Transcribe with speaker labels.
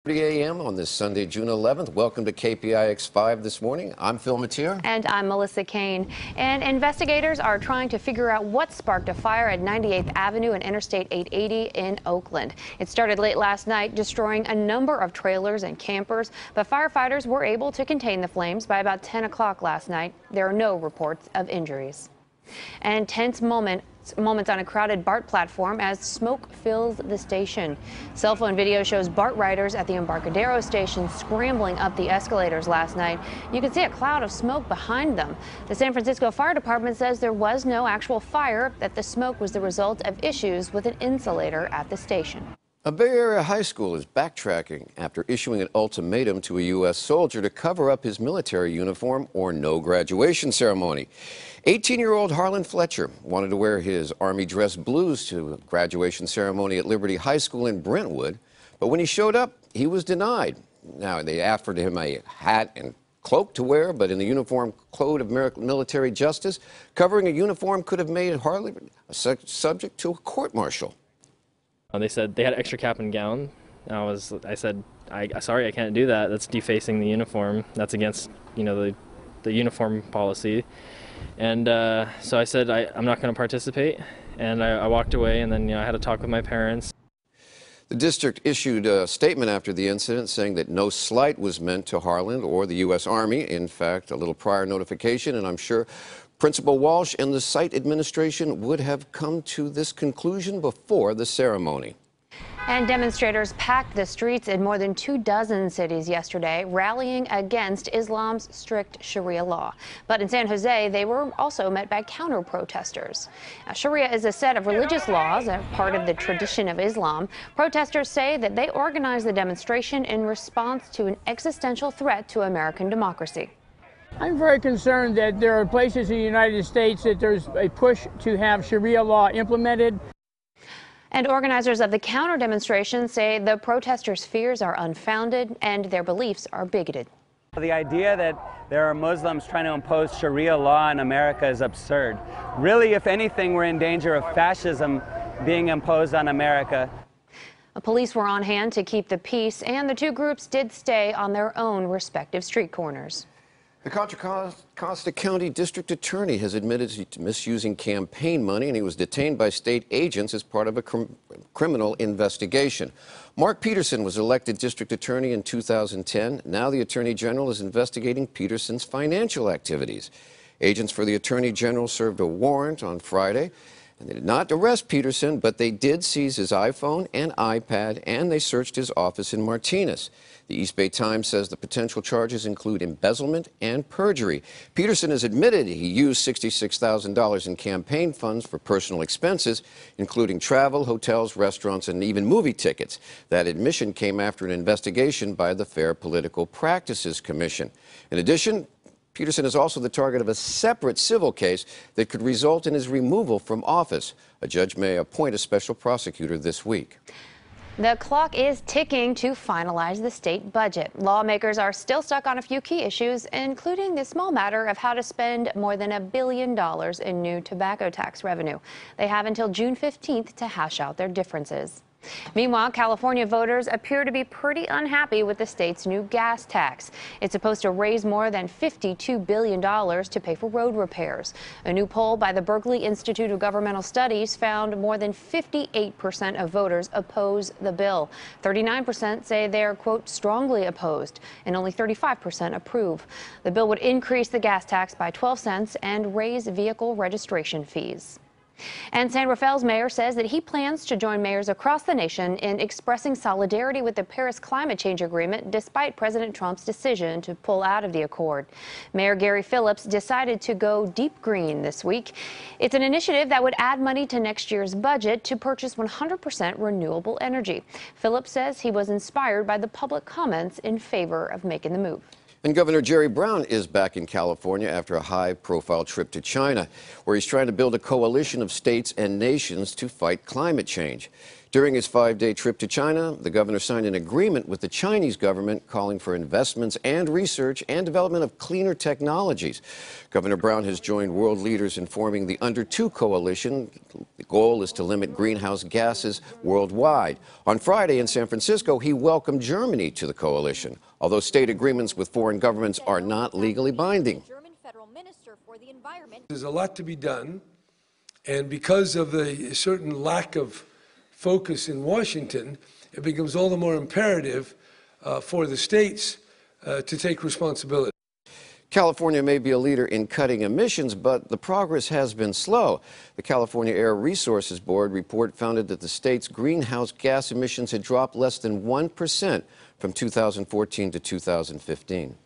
Speaker 1: a.m. on this Sunday, June 11th. Welcome to KPIX 5 this morning. I'm Phil Matier.
Speaker 2: And I'm Melissa Kane. And investigators are trying to figure out what sparked a fire at 98th Avenue and Interstate 880 in Oakland. It started late last night, destroying a number of trailers and campers, but firefighters were able to contain the flames by about 10 o'clock last night. There are no reports of injuries. And tense moments on a crowded BART platform as smoke fills the station. Cell phone video shows BART riders at the Embarcadero station scrambling up the escalators last night. You can see a cloud of smoke behind them. The San Francisco Fire Department says there was no actual fire, that the smoke was the result of issues with an insulator at the station.
Speaker 1: A Bay Area high school is backtracking after issuing an ultimatum to a U.S. soldier to cover up his military uniform or no graduation ceremony. 18-year-old Harlan Fletcher wanted to wear his Army dress blues to a graduation ceremony at Liberty High School in Brentwood, but when he showed up, he was denied. Now, they offered him a hat and cloak to wear, but in the Uniform Code of Military Justice, covering a uniform could have made Harlan subject to a court-martial.
Speaker 3: They said they had extra cap and gown. I said, sorry, I can't do that. That's defacing the uniform. That's against, the uniform policy. And so I said, I'm not going to participate. And I walked away, and then I had a talk with my parents.
Speaker 1: The district issued a statement after the incident saying that no slight was meant to Harlan or the U.S. Army. In fact, a little prior notification, and I'm sure Principal Walsh and the site administration would have come to this conclusion before the ceremony.
Speaker 2: And demonstrators packed the streets in more than 24 cities yesterday, rallying against Islam's strict Sharia law. But in San Jose, they were also met by counter-protesters. Sharia is a set of religious laws, a part of the tradition of Islam. Protesters say that they organized the demonstration in response to an existential threat to American democracy.
Speaker 4: I'm very concerned that there are places in the United States that there's a push to have Sharia law implemented.
Speaker 2: And organizers of the counter-demonstration say the protesters' fears are unfounded and their beliefs are bigoted.
Speaker 5: The idea that there are Muslims trying to impose Sharia law in America is absurd. Really, if anything, we're in danger of fascism being imposed on America.
Speaker 2: Police were on hand to keep the peace, and the two groups did stay on their own respective street corners.
Speaker 1: The Contra Costa County District Attorney has admitted to misusing campaign money, and he was detained by state agents as part of a criminal investigation. Mark Peterson was elected District Attorney in 2010. Now the Attorney General is investigating Peterson's financial activities. Agents for the Attorney General served a warrant on Friday, and they did not arrest Peterson, but they did seize his iPhone and iPad, and they searched his office in Martinez. The East Bay Times says the potential charges include embezzlement and perjury. Peterson has admitted he used $66,000 in campaign funds for personal expenses, including travel, hotels, restaurants, and even movie tickets. That admission came after an investigation by the Fair Political Practices Commission. In addition, Peterson is also the target of a separate civil case that could result in his removal from office. A judge may appoint a special prosecutor this week.
Speaker 2: The clock is ticking to finalize the state budget. Lawmakers are still stuck on a few key issues, including the small matter of how to spend more than $1 billion in new tobacco tax revenue. They have until June 15th to hash out their differences. Meanwhile, California voters appear to be pretty unhappy with the state's new gas tax. It's supposed to raise more than $52 billion to pay for road repairs. A new poll by the Berkeley Institute of Governmental Studies found more than 58% of voters oppose the bill. 39% say they're, quote, strongly opposed, and only 35% approve. The bill would increase the gas tax by 12 cents and raise vehicle registration fees. And San Rafael's mayor says that he plans to join mayors across the nation in expressing solidarity with the Paris climate change agreement despite President Trump's decision to pull out of the accord. Mayor Gary Phillips decided to go deep green this week. It's an initiative that would add money to next year's budget to purchase 100% renewable energy. Phillips says he was inspired by the public comments in favor of making the move.
Speaker 1: And Governor Jerry Brown is back in California after a high-profile trip to China, where he's trying to build a coalition of states and nations to fight climate change. During his 5-day trip to China, the governor signed an agreement with the Chinese government calling for investments and research and development of cleaner technologies. Governor Brown has joined world leaders in forming the Under 2 coalition. The goal is to limit greenhouse gases worldwide. On Friday in San Francisco, he welcomed Germany to the coalition, although state agreements with foreign governments are not legally binding.
Speaker 6: There's a lot to be done, and because of the certain lack of focus in Washington, it becomes all the more imperative for the states to take responsibility.
Speaker 1: California may be a leader in cutting emissions, but the progress has been slow. The California Air Resources Board report found that the state's greenhouse gas emissions had dropped less than 1% from 2014 to 2015.